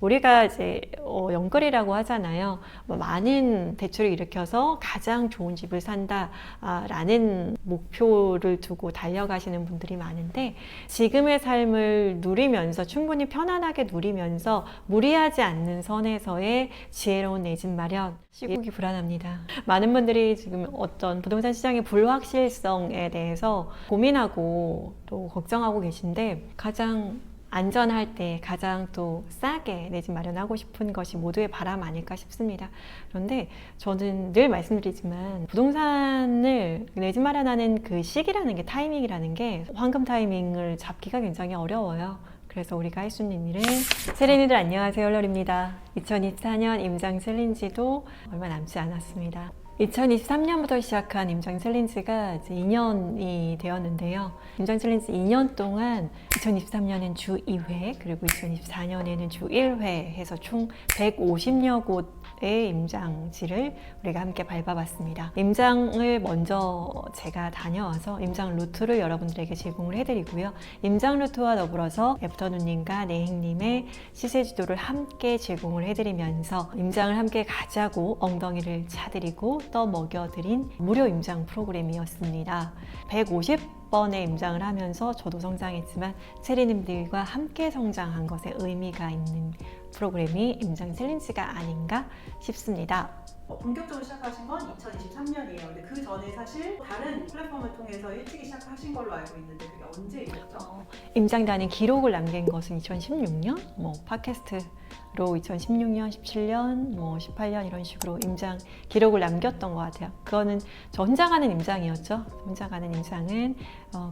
우리가 이제 영끌이라고 하잖아요. 많은 대출을 일으켜서 가장 좋은 집을 산다라는 목표를 두고 달려가시는 분들이 많은데, 지금의 삶을 누리면서 충분히 편안하게 누리면서 무리하지 않는 선에서의 지혜로운 내 집 마련, 시국이 불안합니다. 많은 분들이 지금 어떤 부동산 시장의 불확실성에 대해서 고민하고 또 걱정하고 계신데, 가장 안전할 때 가장 또 싸게 내 집 마련하고 싶은 것이 모두의 바람 아닐까 싶습니다. 그런데 저는 늘 말씀드리지만, 부동산을 내 집 마련하는 그 시기라는 게, 타이밍이라는 게 황금 타이밍을 잡기가 굉장히 어려워요. 그래서 우리가 할 수 있는 일은, 세린이들 안녕하세요, 헐러입니다. 2024년 임장 챌린지도 얼마 남지 않았습니다. 2023년부터 시작한 임장 챌린지가 이제 2년이 되었는데요. 임장 챌린지 2년 동안 2023년엔 주 2회, 그리고 2024년에는 주 1회 해서 총 150여 곳의 임장지를 우리가 함께 밟아봤습니다. 임장을 먼저 제가 다녀와서 임장 루트를 여러분들에게 제공을 해드리고요. 임장 루트와 더불어서 애프터눈님과 내행님의 시세 지도를 함께 제공을 해드리면서 임장을 함께 가자고 엉덩이를 차드리고 먹여드린 무료 임장 프로그램이었습니다. 150번의 임장을 하면서 저도 성장했지만 체리님들과 함께 성장한 것에 의미가 있는 프로그램이 임장 챌린지가 아닌가 싶습니다. 본격적으로 시작하신 건 2023년이에요. 근데 그 전에 사실 다른 플랫폼을 통해서 일찍이 시작하신 걸로 알고 있는데 그게 언제였죠? 임장단의 기록을 남긴 것은 2016년, 팟캐스트로 2016년, 17년, 18년 이런 식으로 임장 기록을 남겼던 것 같아요. 그거는 저 혼자 가는 임장이었죠. 혼자 가는 임장은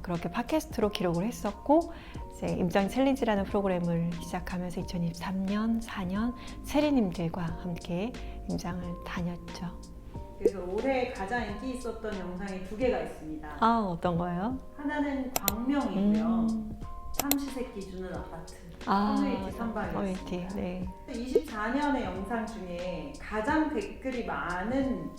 그렇게 팟캐스트로 기록을 했었고, 이제 임장 챌린지라는 프로그램을 시작하면서 2023년, 4년 체리님들과 함께 임장을 다녔죠. 그래서 올해 가장 인기 있었던 영상이 두 개가 있습니다. 어떤 거예요? 하나는 광명이고요. 삼시세끼 주는 아파트. 커뮤니티 선방이었습니다. 커뮤니티, 네. 24년의 영상 중에 가장 댓글이 많은,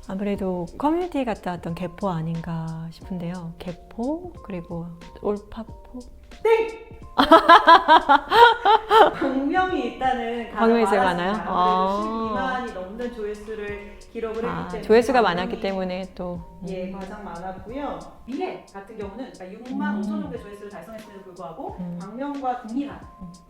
아무래도 커뮤니티 갔다 왔던 개포 아닌가 싶은데요. 개포, 그리고 올파포. 땡! 광명이 일단은 광명이 제일 많았습니다. 많아요? 아무래도 12만이 넘는 조회수를 기록을 했기 때문에 조회수가 많았기 때문에 또 예, 가장 많았고요. 미래 같은 경우는 6만 5천 정도의 조회수를 달성했음에도 불구하고 광명과 동일한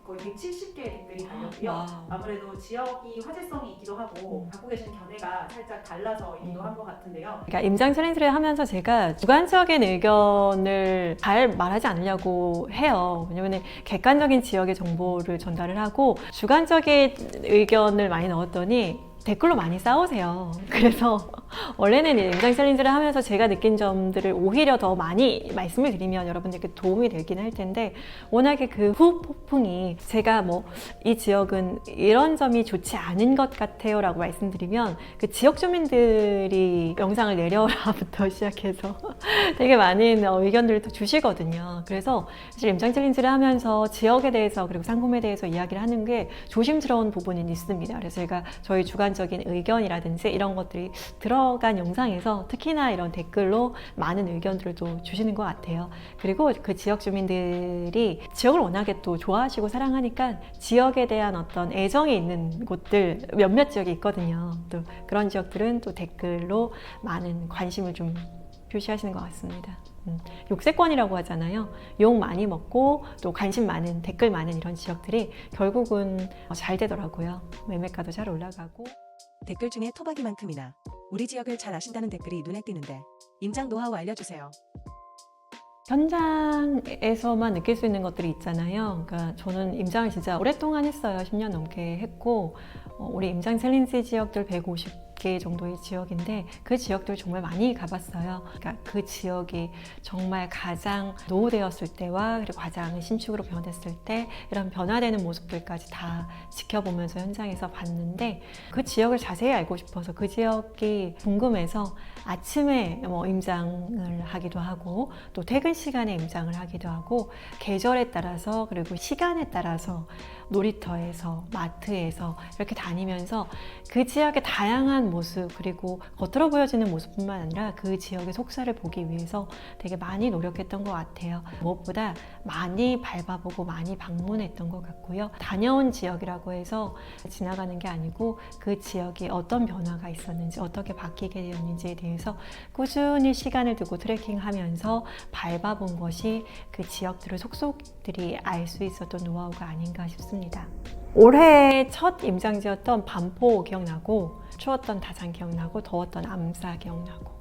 거의 170개의 댓글이 달렸고요. 와우. 아무래도 지역이 화제성이 있기도 하고 갖고 계신 견해가 살짝 달라서이기도 한 것 같은데요. 그러니까 임장 챌린지를 하면서 제가 주관적인 의견을 잘 말하지 않으려고 해요. 왜냐면 객관적인 지역의 정보를 전달을 하고 주관적인 의견을 많이 넣었더니 댓글로 많이 싸우세요. 그래서 원래는 임장 챌린지를 하면서 제가 느낀 점들을 오히려 더 많이 말씀을 드리면 여러분들께 도움이 되긴 할 텐데, 워낙에 그 후폭풍이, 제가 이 지역은 이런 점이 좋지 않은 것 같아요 라고 말씀드리면 그 지역 주민들이 영상을 내려라부터 시작해서 되게 많은 의견들을 또 주시거든요. 그래서 사실 임장 챌린지를 하면서 지역에 대해서 그리고 상품에 대해서 이야기를 하는 게 조심스러운 부분이 있습니다. 그래서 제가 저희 주관적인 의견이라든지 이런 것들이 들어간 영상에서 특히나 이런 댓글로 많은 의견들을 또 주시는 것 같아요. 그리고 그 지역 주민들이 지역을 워낙에 또 좋아하시고 사랑하니까 지역에 대한 어떤 애정이 있는 곳들 몇몇 지역이 있거든요. 또 그런 지역들은 또 댓글로 많은 관심을 좀 표시하시는 것 같습니다. 욕세권이라고 하잖아요. 욕 많이 먹고 또 관심 많은, 댓글 많은 이런 지역들이 결국은 잘 되더라고요. 매매가도 잘 올라가고. 댓글 중에 토박이만큼이나 우리 지역을 잘 아신다는 댓글이 눈에 띄는데 임장 노하우 알려주세요. 현장에서만 느낄 수 있는 것들이 있잖아요. 그러니까 저는 임장을 진짜 오랫동안 했어요. 10년 넘게 했고, 우리 임장 챌린지 지역들 150개 정도의 지역인데 그 지역들 정말 많이 가봤어요. 그러니까 그 지역이 정말 가장 노후되었을 때와 그리고 가장 신축으로 변했을 때 이런 변화되는 모습들까지 다 지켜보면서 현장에서 봤는데, 그 지역을 자세히 알고 싶어서 그 지역이 궁금해서 아침에 임장을 하기도 하고 또 퇴근 시간에 임장을 하기도 하고, 계절에 따라서 그리고 시간에 따라서 놀이터에서 마트에서 이렇게 다니면서 그 지역의 다양한 살아가는 모습 그리고 겉으로 보여지는 모습뿐만 아니라 그 지역의 속살을 보기 위해서 되게 많이 노력했던 것 같아요. 무엇보다 많이 밟아보고 많이 방문했던 것 같고요. 다녀온 지역이라고 해서 지나가는 게 아니고 그 지역이 어떤 변화가 있었는지 어떻게 바뀌게 되었는지에 대해서 꾸준히 시간을 두고 트레킹하면서 밟아본 것이 그 지역들의 속속들이 알 수 있었던 노하우가 아닌가 싶습니다. 올해 첫 임장지였던 반포 기억나고 추웠던 다산 기억나고 더웠던 암사 기억나고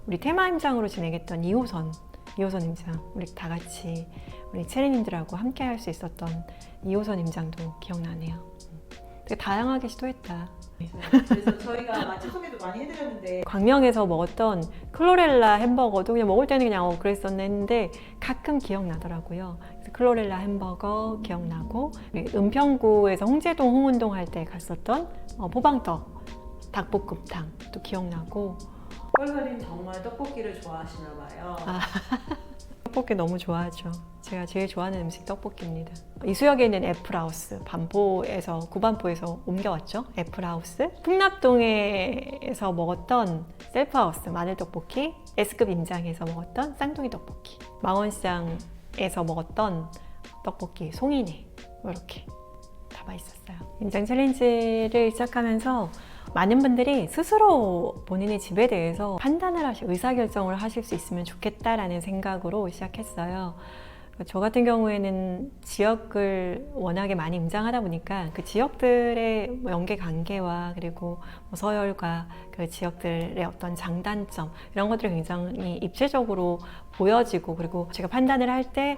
우리 테마 임장으로 진행했던 2호선 임장 우리 다 같이 우리 체리님들하고 함께 할 수 있었던 2호선 임장도 기억나네요. 되게 다양하게 시도했다. 그래서 저희가 맛집 소개도 많이 해드렸는데 광명에서 먹었던 클로렐라 햄버거도 그냥 먹을 때는 그냥 그랬었네 했는데 가끔 기억나더라고요. 그래서 클로렐라 햄버거 기억나고 은평구에서 홍제동 홍운동 할 때 갔었던 포방떡 닭볶음탕 또 기억나고 뻘가림 정말 떡볶이를 좋아하시나 봐요. 떡볶이 너무 좋아하죠. 제가 제일 좋아하는 음식 떡볶이입니다. 이수역에 있는 애플하우스, 반포에서 구반포에서 옮겨왔죠. 애플하우스. 풍납동에서 먹었던 셀프하우스 마늘떡볶이, S급 임장에서 먹었던 쌍둥이 떡볶이, 망원시장에서 먹었던 떡볶이, 송이네 이렇게 다 맛있었어요. 임장 챌린지를 시작하면서 많은 분들이 스스로 본인의 집에 대해서 판단을 하시고 의사결정을 하실 수 있으면 좋겠다라는 생각으로 시작했어요. 저 같은 경우에는 지역을 워낙에 많이 임장하다 보니까 그 지역들의 연계 관계와 그리고 서열과 그 지역들의 어떤 장단점 이런 것들이 굉장히 입체적으로 보여지고 그리고 제가 판단을 할 때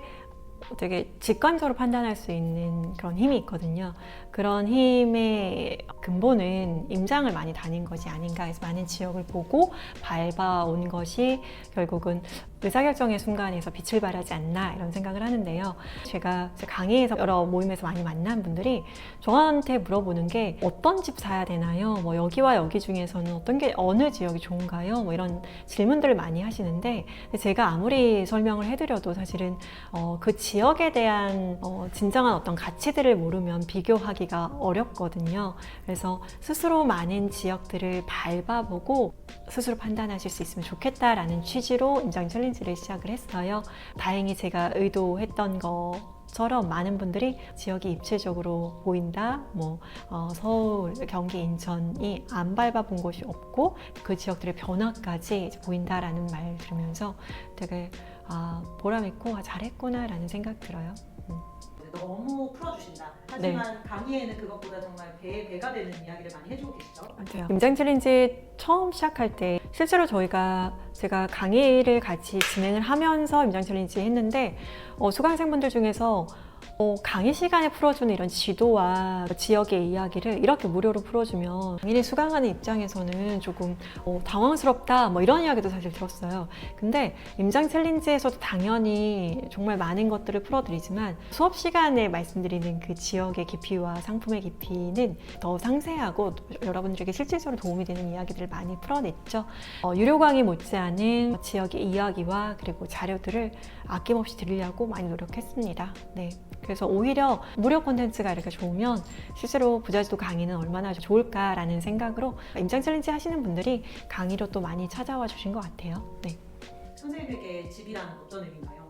되게 직관적으로 판단할 수 있는 그런 힘이 있거든요. 그런 힘의 근본은 임장을 많이 다닌 것이 아닌가 해서 많은 지역을 보고 밟아온 것이 결국은 의사결정의 순간에서 빛을 발하지 않나 이런 생각을 하는데요. 제가 강의에서 여러 모임에서 많이 만난 분들이 저한테 물어보는 게 어떤 집 사야 되나요? 뭐 여기와 여기 중에서는 어떤 게 어느 지역이 좋은가요? 뭐 이런 질문들을 많이 하시는데 제가 아무리 설명을 해드려도 사실은 그 지역에 대한 진정한 어떤 가치들을 모르면 비교하기가 어렵거든요. 그래서 스스로 많은 지역들을 밟아보고 스스로 판단하실 수 있으면 좋겠다라는 취지로 임장 챌린지를 시작을 했어요. 다행히 제가 의도했던 것처럼 많은 분들이 지역이 입체적으로 보인다, 서울, 경기, 인천이 안 밟아본 곳이 없고 그 지역들의 변화까지 이제 보인다라는 말 들으면서 되게 보람있고 잘했구나라는 생각 들어요. 너무 풀어주신다. 하지만 강의에는 그것보다 정말 배가 되는 이야기를 많이 해주고 계시죠? 맞아요. 임장 챌린지 처음 시작할 때 실제로 제가 강의를 같이 진행을 하면서 임장 챌린지 했는데 수강생분들 중에서 강의 시간에 풀어주는 이런 지도와 지역의 이야기를 이렇게 무료로 풀어주면 당연히 수강하는 입장에서는 조금 당황스럽다 이런 이야기도 사실 들었어요. 근데 임장 챌린지에서도 당연히 정말 많은 것들을 풀어드리지만 수업 시간에 말씀드리는 그 지역의 깊이와 상품의 깊이는 더 상세하고 여러분들에게 실질적으로 도움이 되는 이야기들을 많이 풀어냈죠. 유료 강의 못지않은 지역의 이야기와 그리고 자료들을 아낌없이 드리려고 많이 노력했습니다. 네. 그래서 오히려 무료 콘텐츠가 이렇게 좋으면 실제로 부자지도 강의는 얼마나 좋을까라는 생각으로 임장 챌린지 하시는 분들이 강의로 또 많이 찾아와 주신 것 같아요. 네. 선생님에게 집이란 어떤 의미인가요?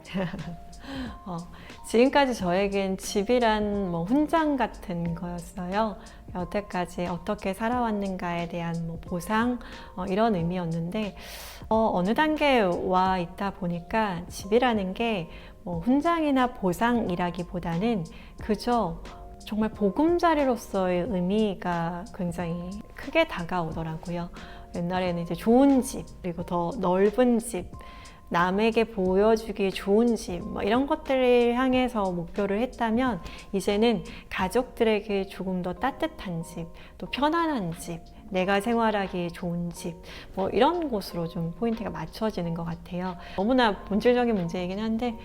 지금까지 저에겐 집이란 훈장 같은 거였어요. 여태까지 어떻게 살아왔는가에 대한 보상 이런 의미였는데 어느 단계에 와 있다 보니까 집이라는 게 훈장이나 보상이라기보다는 그저 정말 보금자리로서의 의미가 굉장히 크게 다가오더라고요. 옛날에는 이제 좋은 집, 그리고 더 넓은 집, 남에게 보여주기 좋은 집 이런 것들을 향해서 목표를 했다면 이제는 가족들에게 조금 더 따뜻한 집, 또 편안한 집, 내가 생활하기 좋은 집 이런 곳으로 좀 포인트가 맞춰지는 것 같아요. 너무나 본질적인 문제이긴 한데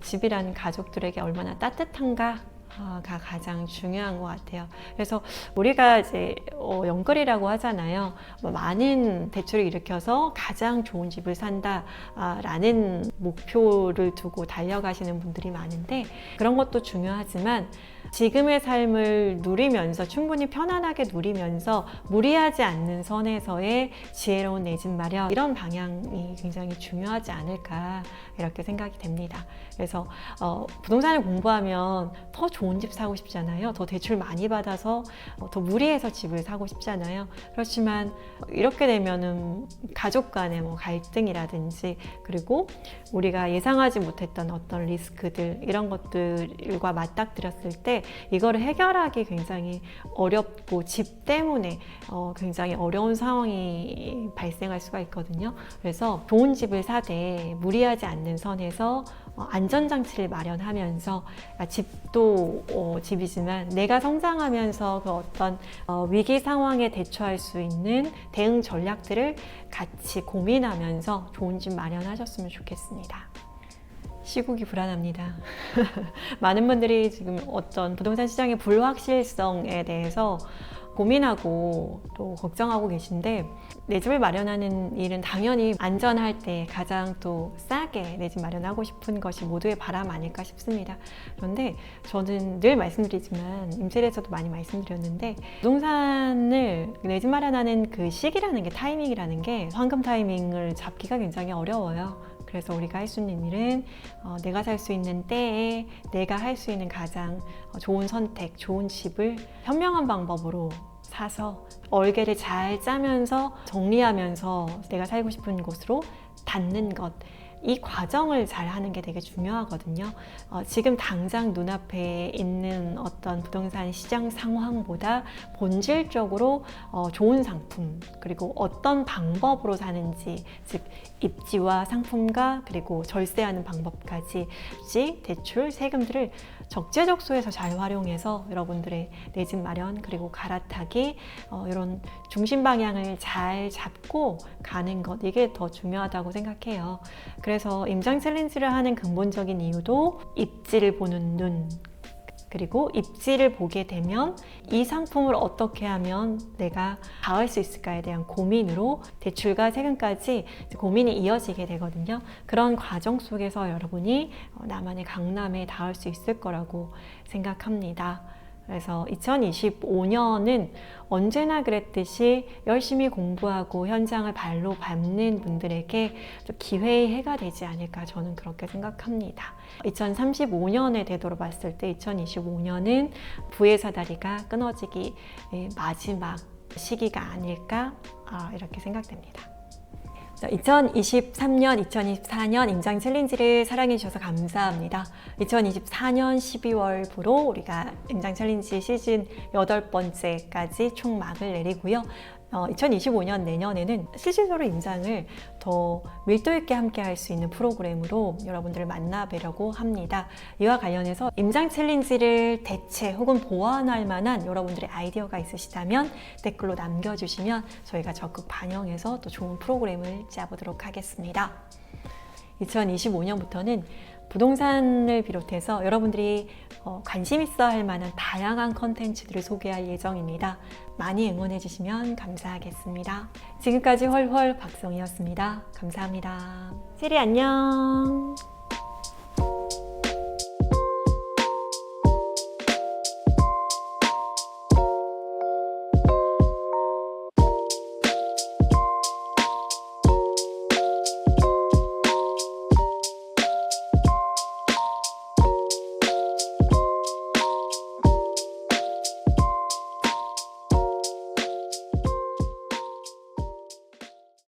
집이란 가족들에게 얼마나 따뜻한가 가 가장 중요한 것 같아요. 그래서 우리가 이제 연끌이라고 하잖아요. 많은 대출을 일으켜서 가장 좋은 집을 산다라는 목표를 두고 달려가시는 분들이 많은데 그런 것도 중요하지만 지금의 삶을 누리면서 충분히 편안하게 누리면서 무리하지 않는 선에서의 지혜로운 내 집 마련 이런 방향이 굉장히 중요하지 않을까 이렇게 생각이 됩니다. 그래서 부동산을 공부하면 더 좋은 집 사고 싶잖아요. 더 대출 많이 받아서 더 무리해서 집을 사고 싶잖아요. 그렇지만 이렇게 되면은 가족 간의 뭐 갈등이라든지 그리고 우리가 예상하지 못했던 어떤 리스크들 이런 것들과 맞닥뜨렸을 때 이거를 해결하기 굉장히 어렵고 집 때문에 굉장히 어려운 상황이 발생할 수가 있거든요. 그래서 좋은 집을 사되 무리하지 않는 선에서 안전장치를 마련하면서 집도 집이지만 내가 성장하면서 그 어떤 위기 상황에 대처할 수 있는 대응 전략들을 같이 고민하면서 좋은 집 마련하셨으면 좋겠습니다. 시국이 불안합니다. 많은 분들이 지금 어떤 부동산 시장의 불확실성에 대해서 고민하고 또 걱정하고 계신데 내 집을 마련하는 일은 당연히 안전할 때 가장 또 싸게 내 집 마련하고 싶은 것이 모두의 바람 아닐까 싶습니다. 그런데 저는 늘 말씀드리지만 임실에서도 많이 말씀드렸는데 부동산을 내 집 마련하는 그 시기라는 게 타이밍이라는 게 황금 타이밍을 잡기가 굉장히 어려워요. 그래서 우리가 할 수 있는 일은 내가 살 수 있는 때에 내가 할 수 있는 가장 좋은 선택, 좋은 집을 현명한 방법으로 사서 얼개를 잘 짜면서 정리하면서 내가 살고 싶은 곳으로 닿는 것. 이 과정을 잘 하는 게 되게 중요하거든요. 지금 당장 눈앞에 있는 어떤 부동산 시장 상황보다 본질적으로 좋은 상품 그리고 어떤 방법으로 사는지 즉 입지와 상품과 그리고 절세하는 방법까지 대출, 세금들을 적재적소에서 잘 활용해서 여러분들의 내 집 마련 그리고 갈아타기 이런 중심 방향을 잘 잡고 가는 것 이게 더 중요하다고 생각해요. 그래서 임장 챌린지를 하는 근본적인 이유도 입지를 보는 눈 그리고 입지를 보게 되면 이 상품을 어떻게 하면 내가 닿을 수 있을까에 대한 고민으로 대출과 세금까지 고민이 이어지게 되거든요. 그런 과정 속에서 여러분이 나만의 강남에 닿을 수 있을 거라고 생각합니다. 그래서 2025년은 언제나 그랬듯이 열심히 공부하고 현장을 발로 밟는 분들에게 기회의 해가 되지 않을까 저는 그렇게 생각합니다. 2035년에 되돌아봤을 때 2025년은 부의 사다리가 끊어지기 마지막 시기가 아닐까 이렇게 생각됩니다. 2023년, 2024년 임장 챌린지를 사랑해 주셔서 감사합니다. 2024년 12월부로 우리가 임장 챌린지 시즌 8번째까지 총 막을 내리고요. 2025년 내년에는 실질적으로 임장을 더 밀도 있게 함께 할 수 있는 프로그램으로 여러분들을 만나뵈려고 합니다. 이와 관련해서 임장 챌린지를 대체 혹은 보완할 만한 여러분들의 아이디어가 있으시다면 댓글로 남겨주시면 저희가 적극 반영해서 또 좋은 프로그램을 짜보도록 하겠습니다. 2025년부터는 부동산을 비롯해서 여러분들이 관심 있어 할 만한 다양한 컨텐츠들을 소개할 예정입니다. 많이 응원해 주시면 감사하겠습니다. 지금까지 헐헐 박성희였습니다. 감사합니다. 세리 안녕.